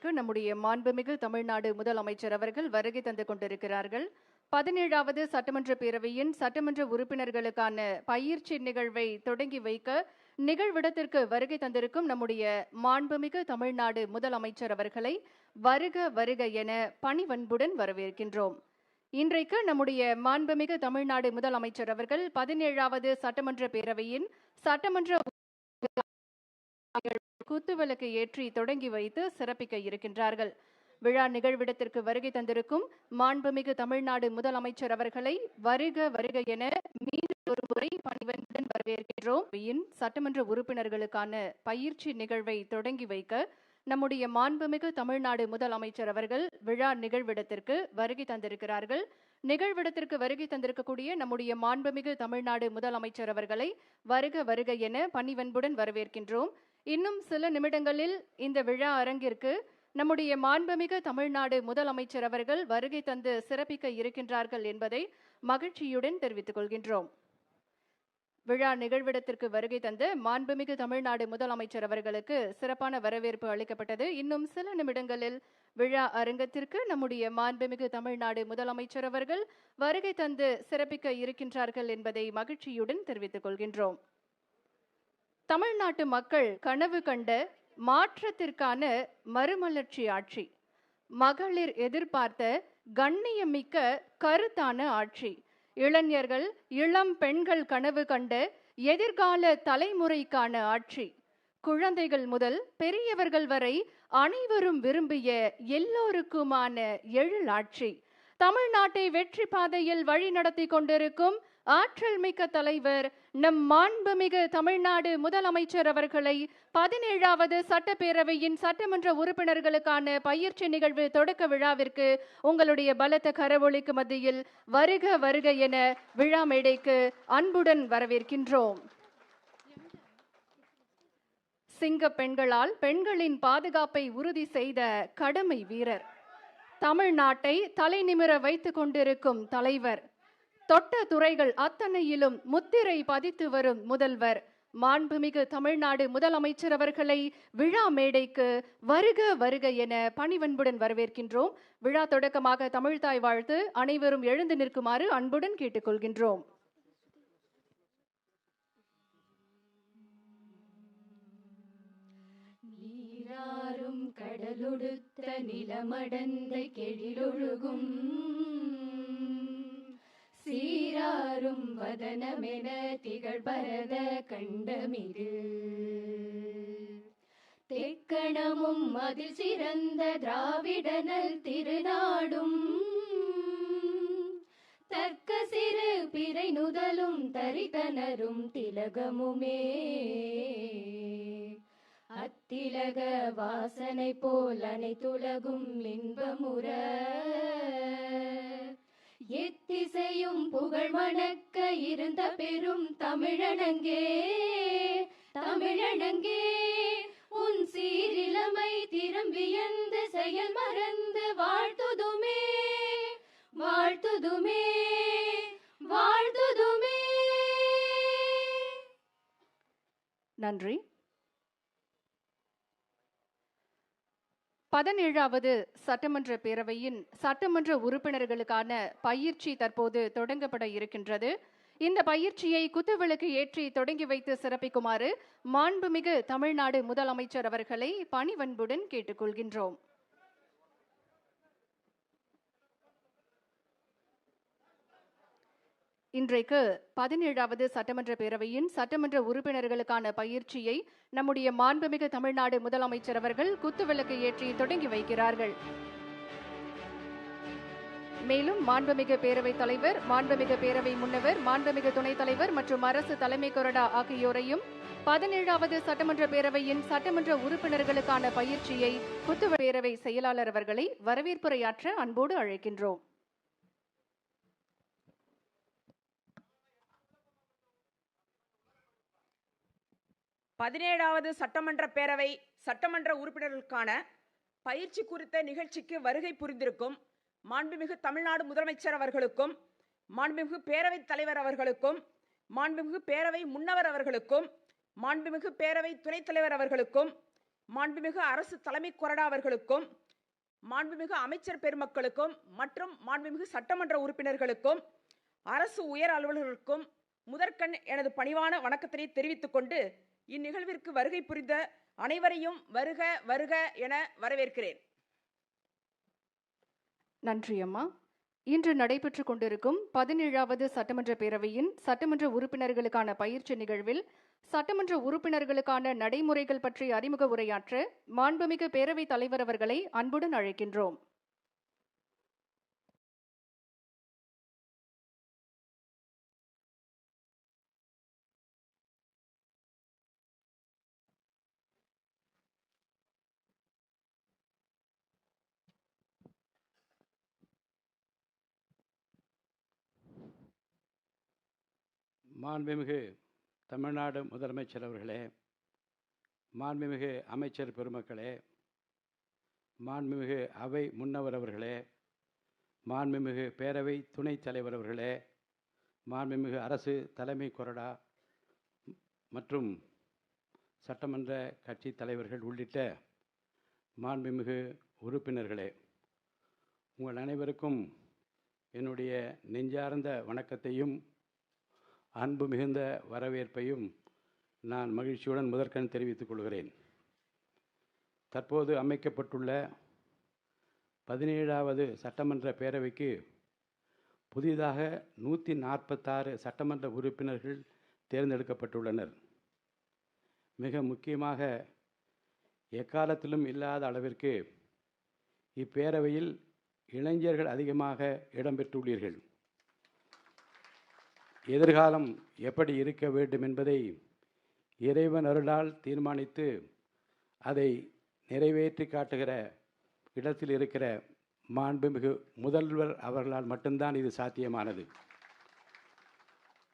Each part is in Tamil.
விழாவிற்கு நம்முடைய மாண்புமிகு தமிழ்நாடு முதலமைச்சர் அவர்கள் வருகை தந்து கொண்டிருக்கிறார்கள். 17வது சட்டமன்ற பேரவையின் சட்டமன்ற உறுப்பினர்களுக்கான பயிற்சி நிகழ்வை தொடங்கி வைக்க நிகழ்விடத்திற்கு வருகை தந்திருக்கும் நம்முடைய மாண்புமிகு தமிழ்நாடு முதலமைச்சர் அவர்களை வருக வருக என பணிவன்புடன் வரவேற்கின்றோம். இன்றைக்கு நம்முடைய மாண்புமிகு தமிழ்நாடு முதலமைச்சர் அவர்கள் 17வது சட்டமன்ற பேரவையின் சட்டமன்ற குத்துவிளக்கு ஏற்றி தொடங்கி வைத்து சிறப்பிக்க இருக்கின்றார்கள். விழா நிகழ்விடத்திற்கு வருகை தந்திருக்கும் மாண்புமிகு தமிழ்நாடு முதலமைச்சர் அவர்களை வருக வருக என மீண்டும் ஒரு முறை பணிவன்புடன் வரவேற்கின்றோம். சட்டமன்ற உறுப்பினர்களுக்கான பயிற்சி நிகழ்வை தொடங்கி வைக்க நம்முடைய மாண்புமிகு தமிழ்நாடு முதலமைச்சர் அவர்கள் விழா நிகழ்விடத்திற்கு வருகை தந்திருக்கிறார்கள். நிகழ்விடத்திற்கு வருகை தந்திருக்கக்கூடிய நம்முடைய மாண்புமிகு தமிழ்நாடு முதலமைச்சர் அவர்களை வருக வருக என பணிவன்புடன் வரவேற்கின்றோம். இன்னும் சில நிமிடங்களில் இந்த விழா அரங்கிற்கு நம்முடைய மாண்புமிகு தமிழ்நாடு முதலமைச்சர் அவர்கள் வருகை தந்து சிறப்பிக்க இருக்கின்றார்கள் என்பதை மகிழ்ச்சியுடன் தெரிவித்துக் கொள்கின்றோம். விழா நிகழ்விடத்திற்கு வருகை தந்த மாண்புமிகு தமிழ்நாடு முதலமைச்சர் அவர்களுக்கு சிறப்பான வரவேற்பு அளிக்கப்பட்டது. இன்னும் சில நிமிடங்களில் விழா அரங்கத்திற்கு நம்முடைய மாண்புமிகு தமிழ்நாடு முதலமைச்சர் அவர்கள் வருகை தந்து சிறப்பிக்க இருக்கின்றார்கள் என்பதை மகிழ்ச்சியுடன் தெரிவித்துக் கொள்கின்றோம். தமிழ்நாட்டு மக்கள் கனவு கண்ட மாற்றத்திற்கான மறுமலர்ச்சி ஆட்சி, மகளிர் எதிர்பார்த்த கண்ணியமிக்க கருத்தான ஆட்சி, இளைஞர்கள் இளம் பெண்கள் கனவு கண்ட எதிர்கால தலைமுறைக்கான ஆட்சி, குழந்தைகள் முதல் பெரியவர்கள் வரை அனைவரும் விரும்பிய எல்லோருக்குமான எழில் ஆட்சி, தமிழ்நாட்டை வெற்றி பாதையில் வழி நடத்தி கொண்டிருக்கும் ஆற்றல் மிக்க தலைவர் நம் மாண்புமிகு தமிழ்நாடு முதலமைச்சர் அவர்களை 17வது சட்டப்பேரவையின் சட்டமன்ற உறுப்பினர்களுக்கான பயிற்சி நிகழ்வு தொடக்க விழாவிற்கு உங்களுடைய பலத்த கரவொலிக்கு மத்தியில் வருக வருக என விழா மேடைக்கு அன்புடன் வரவேற்கின்றோம். சிங்க பெண்களால் பெண்களின் பாதுகாப்பை உறுதி செய்த கடமை வீரர், தமிழ்நாட்டை தலைநிமிர வைத்துக் கொண்டிருக்கும் தலைவர், தொட்ட துறைகள் அத்தனையிலும் முத்திரை பதித்து வரும் முதல்வர் மாண்புமிகு தமிழ்நாடு முதலமைச்சர் அவர்களை விழா மேடைக்கு வருக வருக என பணிவன்புடன் வரவேற்கின்றோம். விழா தொடக்கமாக தமிழ்தாய் வாழ்த்து அனைவரும் எழுந்து நிற்குமாறு அன்புடன் கேட்டுக்கொள்கின்றோம். நீராறும் கடலொடுத்த நிலமடந்த கெழிலொழுகும் சீராரும் வதனமென திகழ் பரத கண்டமிது தெக்கணமும் அதில் சிறந்த திராவிடனல் திருநாடும் தர்க்க சிறு பிறை நுதலும் தரிதனரும் திலகமுமே அத்திலக வாசனை போல் அனைத்துலகும் இன்பமுற எத்திசையும் புகழ் மணக்க இருந்த பெரும் தமிழனங்கே தமிழனங்கே உன் சீரிலமை திறம் வியந்து செயல் மறந்து வாழ்த்துதுமே வாழ்த்துதுமே வாழ்த்துதுமே. நன்றி. 17வது சட்டமன்ற பேரவையின் சட்டமன்ற உறுப்பினர்களுக்கான பயிற்சி தற்போது தொடங்கப்பட இருக்கின்றது. இந்த பயிற்சியை குத்துவிளக்கு ஏற்றி தொடங்கி வைத்து சிறப்பிக்குமாறு மாண்புமிகு தமிழ்நாடு முதலமைச்சர் அவர்களை பணிவன்புடன் கேட்டுக்கொள்கின்றோம். இன்றைக்கு 17வது சட்டமன்ற பேரவையின் சட்டமன்ற உறுப்பினர்களுக்கான பயிற்சியை நம்முடைய மாண்புமிகு தமிழ்நாடு முதலமைச்சர் அவர்கள் குத்துவிளக்கு ஏற்றி தொடங்கி வைக்கிறார்கள். மேலும் மாண்புமிகு பேரவைத் தலைவர், மாண்புமிகு பேரவை முன்னவர், மாண்புமிகு துணைத் தலைவர் மற்றும் அரசு தலைமை கொறடா ஆகியோரையும் 17வது சட்டமன்ற பேரவையின் சட்டமன்ற உறுப்பினர்களுக்கான பயிற்சியை குத்துவிளக்கு பேரவை செயலாளர் அவர்களை வரவேற்புரையாற்ற அன்போடு அழைக்கின்றோம். பதினேழாவது சட்டமன்ற பேரவை சட்டமன்ற உறுப்பினர்களுக்கான பயிற்சி குறித்த நிகழ்ச்சிக்கு வருகை புரிந்திருக்கும் மாண்புமிகு தமிழ்நாடு முதலமைச்சர் அவர்களுக்கும், மாண்புமிகு பேரவைத் தலைவர் அவர்களுக்கும், மாண்புமிகு பேரவை முன்னவர் அவர்களுக்கும், மாண்புமிகு பேரவை துணைத் தலைவர் அவர்களுக்கும், மாண்புமிகு அரசு தலைமை கொறடா அவர்களுக்கும், மாண்புமிகு அமைச்சர் பெருமக்களுக்கும் மற்றும் மாண்புமிகு சட்டமன்ற உறுப்பினர்களுக்கும், அரசு உயர் அலுவலர்களுக்கும் முதற்கண் எனது பணிவான வணக்கத்தினை தெரிவித்துக் கொண்டு இந்நிகழ்விற்கு வருகை புரிந்த அனைவரையும் வருக வருக என வரவேற்கிறேன். நன்றி அம்மா. இன்று நடைபெற்றுக் கொண்டிருக்கும் 17வது சட்டமன்ற பேரவையின் சட்டமன்ற உறுப்பினர்களுக்கான பயிற்சி நிகழ்வில் சட்டமன்ற உறுப்பினர்களுக்கான நடைமுறைகள் பற்றி அறிமுக உரையாற்ற மாண்புமிகு பேரவைத் தலைவர் அவர்களை அன்புடன் அழைக்கின்றோம். மாண்புமிகு தமிழ்நாடு முதலமைச்சர் அவர்களே, மாண்புமிகு அமைச்சர் பெருமக்களே, மாண்புமிகு அவை முன்னவர் அவர்களே, மாண்புமிகு பேரவை துணைத் தலைவர் அவர்களே, மாண்புமிகு அரசு தலைமை கொறடா மற்றும் சட்டமன்ற கட்சி தலைவர்கள் உள்ளிட்ட மாண்புமிகு உறுப்பினர்களே, உங்கள் அனைவருக்கும் என்னுடைய நெஞ்சார்ந்த வணக்கத்தையும் அன்பு மிகுந்த வரவேற்பையும் நான் மகிழ்ச்சியுடன் முதற்கண் தெரிவித்துக் கொள்கிறேன். தற்போது அமைக்கப்பட்டுள்ள 17வது சட்டமன்ற பேரவைக்கு புதிதாக 146 சட்டமன்ற உறுப்பினர்கள் தேர்ந்தெடுக்கப்பட்டுள்ளனர். மிக முக்கியமாக எக்காலத்திலும் இல்லாத அளவிற்கு இப்பேரவையில் இளைஞர்கள் அதிகமாக இடம்பெற்றுள்ளீர்கள். எதிர்காலம் எப்படி இருக்க வேண்டும் என்பதை இறைவன் அருளால் தீர்மானித்து அதை நிறைவேற்றி காட்டுகிற இடத்தில் இருக்கிற மாண்புமிகு முதல்வர் அவர்களால் மட்டும்தான் இது சாத்தியமானது.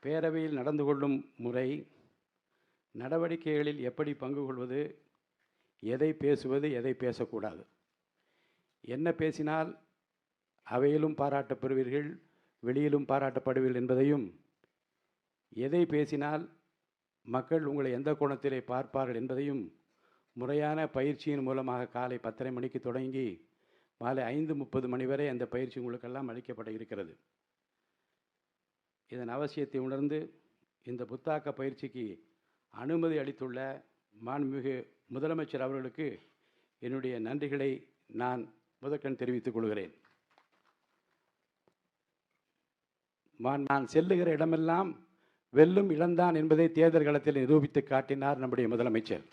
பேரவையில் நடந்து கொள்ளும் முறை, நடவடிக்கைகளில் எப்படி பங்கு கொள்வது, எதை பேசுவது, எதை பேசக்கூடாது, என்ன பேசினால் அவையிலும் பாராட்டப்படுவீர்கள், வெளியிலும் பாராட்டப்படுவீர்கள் என்பதையும், எதை பேசினால் மக்கள் உங்களை எந்த கோணத்திலே பார்ப்பார்கள் என்பதையும் முறையான பயிற்சியின் மூலமாக காலை 10:30 மணிக்கு தொடங்கி மாலை 5:30 மணி வரை அந்த பயிற்சி உங்களுக்கெல்லாம் அளிக்கப்பட இருக்கிறது. இதன் அவசியத்தை உணர்ந்து இந்த புத்தாக்க பயிற்சிக்கு அனுமதி அளித்துள்ள மாண்புமிகு முதலமைச்சர் அவர்களுக்கு என்னுடைய நன்றிகளை நான் முதற்கண் தெரிவித்துக் கொள்கிறேன். நான் செல்லுகிற இடமெல்லாம் வெல்லும் இழந்தான் என்பதை தேர்தல் களத்தில் நிரூபித்து காட்டினார் நம்முடைய முதலமைச்சர்.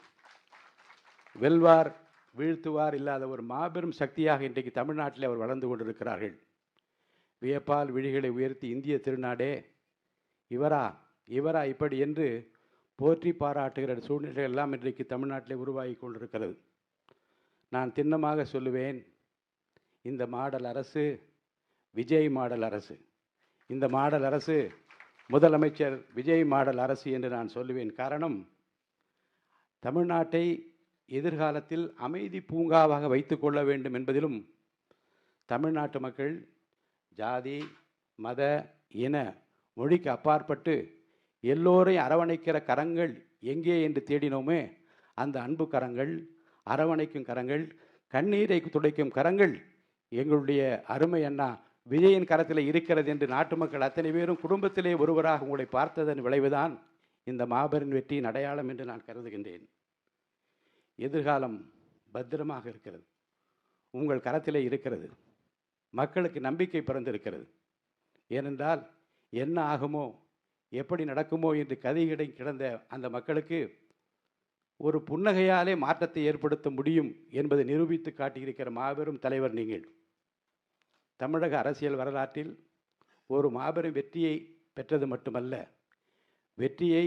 வெல்வார் வீழ்த்துவார் இல்லாத ஒரு மாபெரும் சக்தியாக இன்றைக்கு தமிழ்நாட்டில் அவர் வளர்ந்து கொண்டிருக்கிறார்கள். வியப்பால் விழிகளை உயர்த்தி இந்திய திருநாடே இவரா இவரா இப்படி என்று போற்றி பாராட்டுகிற சூழ்நிலை எல்லாம் இன்றைக்கு தமிழ்நாட்டில் உருவாகி கொண்டிருக்கிறது. நான் திண்ணமாக சொல்லுவேன், இந்த மாடல் அரசு விஜய் மாடல் அரசு, இந்த மாடல் அரசு முதலமைச்சர் விஜய் மாடல் அரசு என்று நான் சொல்லுவேன். காரணம், தமிழ்நாட்டை எதிர்காலத்தில் அமைதி பூங்காவாக வைத்துக் கொள்ள வேண்டும் என்பதிலும் தமிழ்நாட்டு மக்கள் ஜாதி, மத, இன, மொழிக்கு அப்பாற்பட்டு எல்லோரையும் அரவணைக்கிற கரங்கள் எங்கே என்று தேடினோமே, அந்த அன்பு கரங்கள், அரவணைக்கும் கரங்கள், கண்ணீரை துடைக்கும் கரங்கள் எங்களுடைய அருமை அண்ணா விஜயின் கரத்தில் இருக்கிறது என்று நாட்டு மக்கள் அத்தனை பேரும் குடும்பத்திலே ஒருவராக உங்களை பார்த்ததன் விளைவுதான் இந்த மாபெரும் வெற்றியின் அடையாளம் என்று நான் கருதுகின்றேன். எதிர்காலம் பத்திரமாக இருக்கிறது, உங்கள் கரத்திலே இருக்கிறது. மக்களுக்கு நம்பிக்கை பிறந்திருக்கிறது. ஏனென்றால் என்ன ஆகுமோ, எப்படி நடக்குமோ என்று கதிகிடை கிடந்த அந்த மக்களுக்கு ஒரு புன்னகையாலே மாற்றத்தை ஏற்படுத்த முடியும் என்பதை நிரூபித்து காட்டியிருக்கிற மாபெரும் தலைவர் நீங்கள். தமிழக அரசியல் வரலாற்றில் ஒரு மாபெரும் வெற்றியை பெற்றது மட்டுமல்ல, வெற்றியை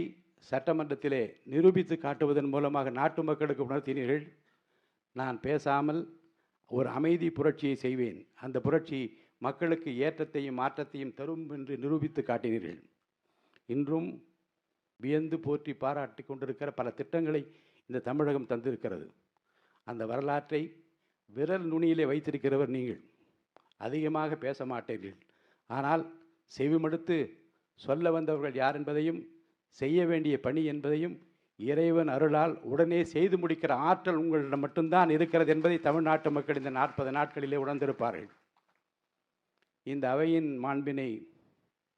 சட்டமன்றத்திலே நிரூபித்து காட்டுவதன் மூலமாக நாட்டு மக்களுக்கு உணர்த்தினீர்கள். நான் பேசாமல் ஒரு அமைதி புரட்சியை செய்வேன், அந்த புரட்சி மக்களுக்கு ஏற்றத்தையும் மாற்றத்தையும் தரும் என்று நிரூபித்து காட்டினீர்கள். இன்றும் வியந்து போற்றி பாராட்டி கொண்டிருக்கிற பல திட்டங்களை இந்த தமிழகம் தந்திருக்கிறது. அந்த வரலாற்றை விரல் நுனியிலே வைத்திருக்கிறவர் நீங்கள். அதிகமாக பேச மாட்டீர்கள், ஆனால் செவிமடுத்து சொல்ல வந்தவர்கள் யார் என்பதையும், செய்ய வேண்டிய பணி என்பதையும் இறைவன் அருளால் உடனே செய்து முடிக்கிற ஆற்றல் உங்களிடம் மட்டும்தான் இருக்கிறது என்பதை தமிழ்நாட்டு மக்கள் இந்த 40 நாட்களிலே உணர்ந்திருப்பார்கள். இந்த அவையின் மாண்பினை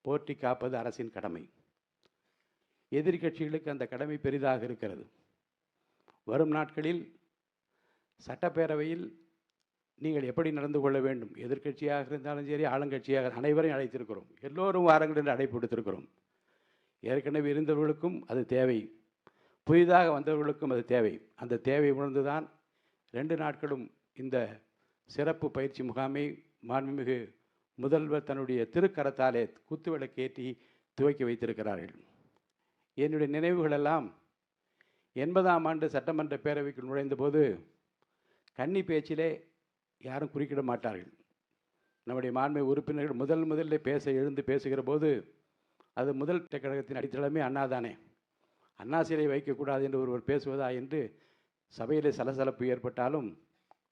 போற்றி காப்பது அரசின் கடமை. எதிர்க்கட்சிகளுக்கு அந்த கடமை பெரிதாக இருக்கிறது. வரும் நாட்களில் சட்டப்பேரவையில் நீங்கள் எப்படி நடந்து கொள்ள வேண்டும், எதிர்க்கட்சியாக இருந்தாலும் சரி, ஆளுங்கட்சியாக, அனைவரையும் அழைத்திருக்கிறோம். எல்லோரும் வாருங்கள் என்று அழைப்பு விடுத்திருக்கிறோம். ஏற்கனவே இருந்தவர்களுக்கும் அது தேவை, புதிதாக வந்தவர்களுக்கும் அது தேவை. அந்த தேவை உணர்ந்துதான் 2 நாட்களும் இந்த சிறப்பு பயிற்சி முகாமை மாண்புமிகு முதல்வர் தன்னுடைய திருக்கரத்தாலே குத்துவிளக்கேற்றி துவக்கி வைத்திருக்கிறார்கள். என்னுடைய நினைவுகளெல்லாம் 80ஆம் ஆண்டு சட்டமன்ற பேரவைக்கு நுழைந்தபோது கன்னி பேச்சிலே யாரும் குறுக்கிட மாட்டார்கள். நம்முடைய மாண்புமிகு உறுப்பினர்கள் முதலில் எழுந்து பேசுகிற போது அது முதல் கழகத்தின் அடித்தளமே அண்ணாதானே, அண்ணா சிலை வைக்கக்கூடாது என்று ஒருவர் பேசுவதா என்று சபையிலே சலசலப்பு ஏற்பட்டாலும்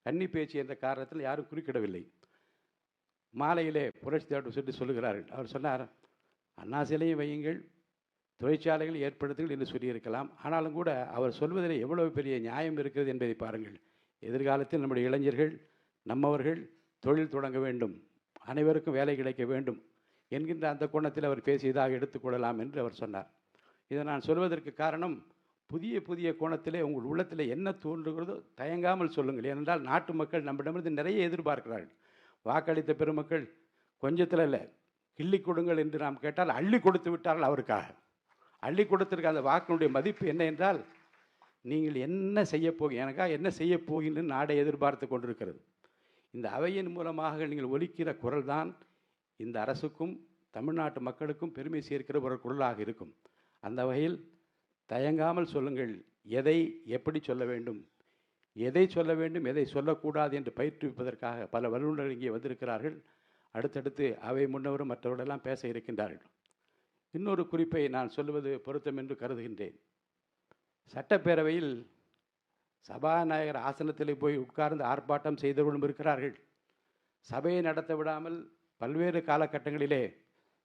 கன்னி பேச்சு என்ற காரணத்தில் யாரும் குறுக்கிடவில்லை. மாலையிலே புரட்சி தலைவர் சொல்லி சொல்லுகிறார்கள். அவர் சொன்னார், அண்ணா சிலையை வையுங்கள், தொழிற்சாலைகள் ஏற்படுத்துங்கள் என்று சொல்லியிருக்கலாம். ஆனாலும் கூட அவர் சொல்வதில் எவ்வளவு பெரிய நியாயம் இருக்கிறது என்பதை பாருங்கள். எதிர்காலத்தில் நம்முடைய இளைஞர்கள், நம்மவர்கள் தொழில் தொடங்க வேண்டும், அனைவருக்கும் வேலை கிடைக்க வேண்டும் என்கின்ற அந்த கோணத்தில் அவர் பேசியதாக எடுத்துக்கொள்ளலாம் என்று அவர் சொன்னார். இதை நான் சொல்வதற்கு காரணம், புதிய கோணத்திலே உங்கள் உள்ளத்தில் என்ன தோன்றுகிறதோ தயங்காமல் சொல்லுங்கள். ஏனென்றால் நாட்டு மக்கள் நம்மிடமிருந்து நிறைய எதிர்பார்க்கிறார்கள். வாக்களித்த பெருமக்கள் கொஞ்சத்தில் இல்லை, கிள்ளி கொடுங்கள் என்று நாம் கேட்டால் அள்ளி கொடுத்து விட்டார்கள். அவருக்காக அள்ளி கொடுத்திருக்க அந்த வாக்கினுடைய மதிப்பு என்ன என்றால், நீங்கள் என்ன செய்ய எனக்காக என்ன செய்ய போகின்ற நாடை எதிர்பார்த்து கொண்டிருக்கிறது. இந்த அவையின் மூலமாக நீங்கள் ஒலிக்கிற குரல் தான் இந்த அரசுக்கும் தமிழ்நாட்டு மக்களுக்கும் பெருமை சேர்க்கிற ஒரு குரலாக இருக்கும். அந்த வகையில் தயங்காமல் சொல்லுங்கள், எதை எப்படி சொல்ல வேண்டும், எதை சொல்ல வேண்டும், எதை சொல்லக்கூடாது என்று பயிற்றுவிப்பதற்காக பல வல்லுநர்கள் இங்கே வந்திருக்கிறார்கள். அடுத்தடுத்து அவை முன்னவரும் மற்றவர்களெல்லாம் பேச இருக்கின்றார்கள். இன்னொரு குறிப்பை நான் சொல்லுவது பொருத்தம் என்று கருதுகின்றேன். சட்டப்பேரவையில் சபாநாயகர் ஆசனத்தில் போய் உட்கார்ந்து ஆர்ப்பாட்டம் செய்தவர்களும் இருக்கிறார்கள். சபையை நடத்த விடாமல் பல்வேறு காலகட்டங்களிலே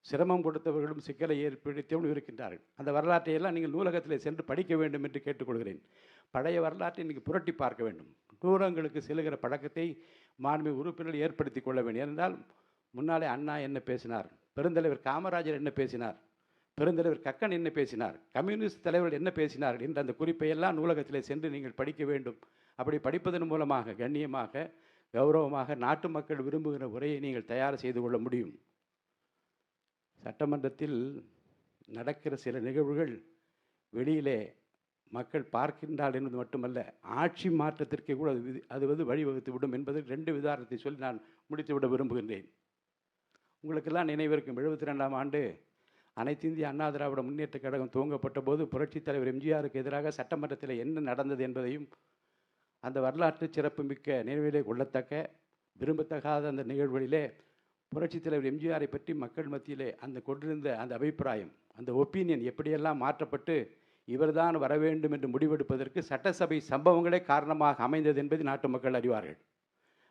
சிரமம் கொடுத்தவர்களும் சிக்கலை ஏற்படுத்தியவர்களும் இருக்கின்றார்கள். அந்த வரலாற்றையெல்லாம் நீங்கள் நூலகத்தில் சென்று படிக்க வேண்டும் என்று கேட்டுக்கொள்கிறேன். பழைய வரலாற்றை நீங்கள் புரட்டி பார்க்க வேண்டும். நூலகங்களுக்கு செல்லுகிற பழக்கத்தை மாண்புமிகு உறுப்பினர்கள் ஏற்படுத்தி கொள்ள வேண்டும். ஏனென்றால் முன்னாலே அண்ணா என்ன பேசினார், பெருந்தலைவர் காமராஜர் என்ன பேசினார், பெருந்தலைவர் கக்கன் என்ன பேசினார், கம்யூனிஸ்ட் தலைவர்கள் என்ன பேசினார்கள் என்ற அந்த குறிப்பையெல்லாம் நூலகத்தில் சென்று நீங்கள் படிக்க வேண்டும். அப்படி படிப்பதன் மூலமாக கண்ணியமாக, கௌரவமாக நாட்டு மக்கள் விரும்புகிற உரையை நீங்கள் தயார் செய்து கொள்ள முடியும். சட்டமன்றத்தில் நடக்கிற சில நிகழ்வுகள் வெளியிலே மக்கள் பார்க்கின்றால் என்பது மட்டுமல்ல, ஆட்சி மாற்றத்திற்கு கூட அது வழிவகுத்து விடும் என்பது 2 உதாரணத்தை சொல்லி நான் முடித்துவிட விரும்புகின்றேன். உங்களுக்கெல்லாம் நினைவிருக்கும், 72ஆம் ஆண்டு அனைத்து இந்திய அண்ணா திராவிட முன்னேற்ற கழகம் துவங்கப்பட்ட போது புரட்சித் தலைவர் எம்ஜிஆருக்கு எதிராக சட்டமன்றத்தில் என்ன நடந்தது என்பதையும், அந்த வரலாற்று சிறப்புமிக்க நினைவிலே கொள்ளத்தக்க விரும்பத்தகாத அந்த நிகழ்வுகளிலே புரட்சித் தலைவர் எம்ஜிஆரை பற்றி மக்கள் மத்தியிலே அந்த கொண்டிருந்த அந்த அபிப்பிராயம், அந்த ஒப்பீனியன் எப்படியெல்லாம் மாற்றப்பட்டு இவர்தான் வர வேண்டும் என்று முடிவெடுப்பதற்கு சட்டசபை சம்பவங்களே காரணமாக அமைந்தது என்பதை நாட்டு மக்கள் அறிவார்கள்.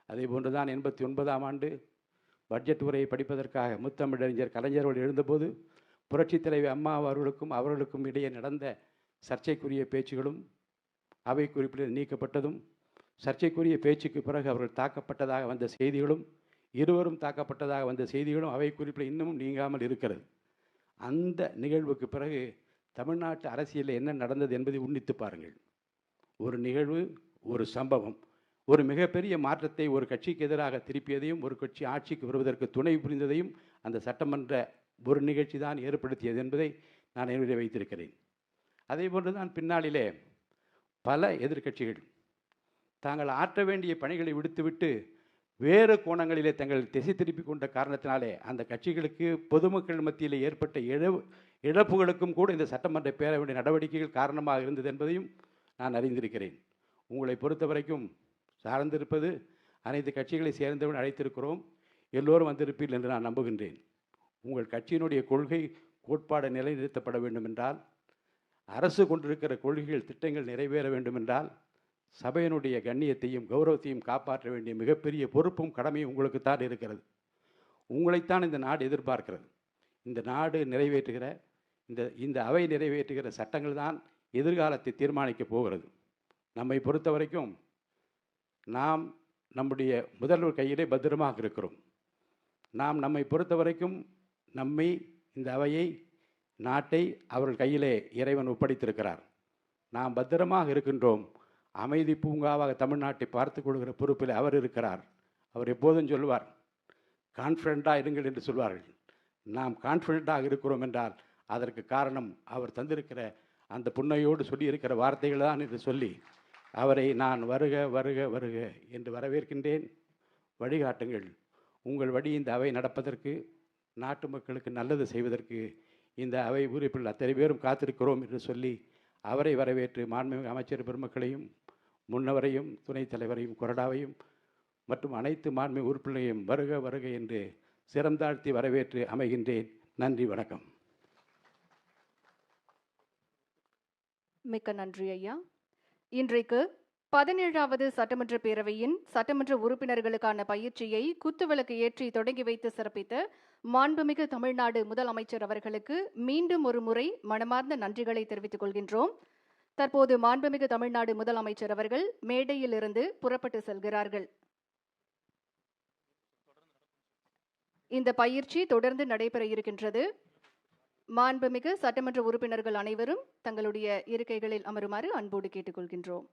அதே போன்றுதான் 89ஆம் ஆண்டு பட்ஜெட் உரையை படிப்பதற்காக முத்தமிழறிஞர் கலைஞர் அவர்கள் எழுந்தபோது புரட்சித் தலைவர் அம்மா அவர்களுக்கும் இடையே நடந்த சர்ச்சைக்குரிய பேச்சுகளும், அவை குறிப்பில் நீக்கப்பட்டதும், சர்ச்சைக்குரிய பேச்சுக்கு பிறகு அவர்கள் தாக்கப்பட்டதாக வந்த செய்திகளும், இருவரும் தாக்கப்பட்டதாக வந்த செய்திகளும் அவை குறிப்பில் இன்னமும் நீங்காமல் இருக்கிறது. அந்த நிகழ்வுக்கு பிறகு தமிழ்நாட்டு அரசியலில் என்ன நடந்தது என்பதை உன்னித்து பாருங்கள். ஒரு நிகழ்வு, ஒரு சம்பவம் ஒரு மிகப்பெரிய மாற்றத்தை ஒரு கட்சிக்கு எதிராக திருப்பியதையும், ஒரு கட்சி ஆட்சிக்கு வருவதற்கு துணை புரிந்ததையும் அந்த சட்டமன்ற ஒரு நிகழ்ச்சி தான் ஏற்படுத்தியது என்பதை நான் நினைவில் வைத்திருக்கிறேன். அதே போன்று தான் பின்னாளிலே பல எதிர்க்கட்சிகள் தாங்கள் ஆற்ற வேண்டிய பணிகளை விடுத்துவிட்டு வேறு கோணங்களிலே தங்கள் திசை திருப்பி கொண்ட காரணத்தினாலே அந்த கட்சிகளுக்கு பொதுமக்கள் மத்தியில் ஏற்பட்ட இழப்புகளுக்கும் கூட இந்த சட்டமன்ற பேரவையுடைய நடவடிக்கைகள் காரணமாக இருந்தது என்பதையும் நான் அறிந்திருக்கிறேன். உங்களை பொறுத்த வரைக்கும் சார்ந்திருப்பது அனைத்து கட்சிகளை சேர்ந்தவன் அழைத்திருக்கிறோம், எல்லோரும் வந்திருப்பீர்கள் என்று நான் நம்புகின்றேன். உங்கள் கட்சியினுடைய கொள்கை கோட்பாடு நிலைநிறுத்தப்பட வேண்டும் என்றால், அரசு கொண்டிருக்கிற கொள்கைகள் திட்டங்கள் நிறைவேற வேண்டும் என்றால், சபையினுடைய கண்ணியத்தையும் கௌரவத்தையும் காப்பாற்ற வேண்டிய மிகப்பெரிய பொறுப்பும் கடமையும் உங்களுக்குத்தான் இருக்கிறது. உங்களைத்தான் இந்த நாடு எதிர்பார்க்கிறது. இந்த நாடு நிறைவேற்றுகிற இந்த அவை நிறைவேற்றுகிற சட்டங்கள் தான் எதிர்காலத்தை தீர்மானிக்கப் போகிறது. நம்மை பொறுத்த வரைக்கும் நாம் நம்முடைய முதல்வர் கையிலே பத்திரமாக இருக்கிறோம். நாம் நம்மை பொறுத்த வரைக்கும் நம்மை, இந்த அவையை, நாட்டை அவர்கள் கையிலே இறைவன் ஒப்படைத்திருக்கிறார். நாம் பத்திரமாக இருக்கின்றோம். அமைதி பூங்காவாக தமிழ்நாட்டை பார்த்து கொள்கிற பொறுப்பில் அவர் இருக்கிறார். அவர் எப்போதும் சொல்வார், கான்ஃபிடென்ட்டாக இருங்கள் என்று சொல்வார்கள். நாம் கான்ஃபிடென்ட்டாக இருக்கிறோம் என்றால் அதற்கு காரணம் அவர் தந்திருக்கிற அந்த புன்னையோடு சொல்லியிருக்கிற வார்த்தைகள் தான் என்று சொல்லி அவரை நான் வருக வருக வருக என்று வரவேற்கின்றேன். வழிகாட்டுங்கள். உங்கள் வழி இந்த அவை நடப்பதற்கு, நாட்டு மக்களுக்கு நல்லது செய்வதற்கு இந்த அவை உறுப்பினர்கள் அத்தனை பேரும் காத்திருக்கிறோம் என்று சொல்லி அவரை வரவேற்று மாண்புமிகு அமைச்சர் பெருமக்களையும், முன்னவரையும், துணைத் தலைவரையும், கொறடாவையும் மற்றும் அனைத்து மாண்புமிகு உறுப்பினர்களையும் வருக வருக என்று சிறந்தாழ்த்தி வரவேற்று அமைகின்றேன். நன்றி, வணக்கம். மிக்க நன்றி ஐயா. இன்றைக்கு 17வது சட்டமன்ற பேரவையின் சட்டமன்ற உறுப்பினர்களுக்கான பயிற்சியை குத்துவிளக்கு ஏற்றி தொடங்கி வைத்து சிறப்பித்த மாண்புமிகு தமிழ்நாடு முதலமைச்சர் அவர்களுக்கு மீண்டும் ஒரு முறை மனமார்ந்த நன்றிகளை தெரிவித்துக் கொள்கின்றோம். தற்போது மாண்புமிகு தமிழ்நாடு முதலமைச்சர் அவர்கள் மேடையிலிருந்து புறப்பட்டு செல்கிறார்கள். இந்த பயிற்சி தொடர்ந்து நடைபெற இருக்கின்றது. மாண்புமிகு சட்டமன்ற உறுப்பினர்கள் அனைவரும் தங்களுடைய இருக்கைகளில் அமருமாறு அன்போடு கேட்டுக்கொள்கின்றோம்.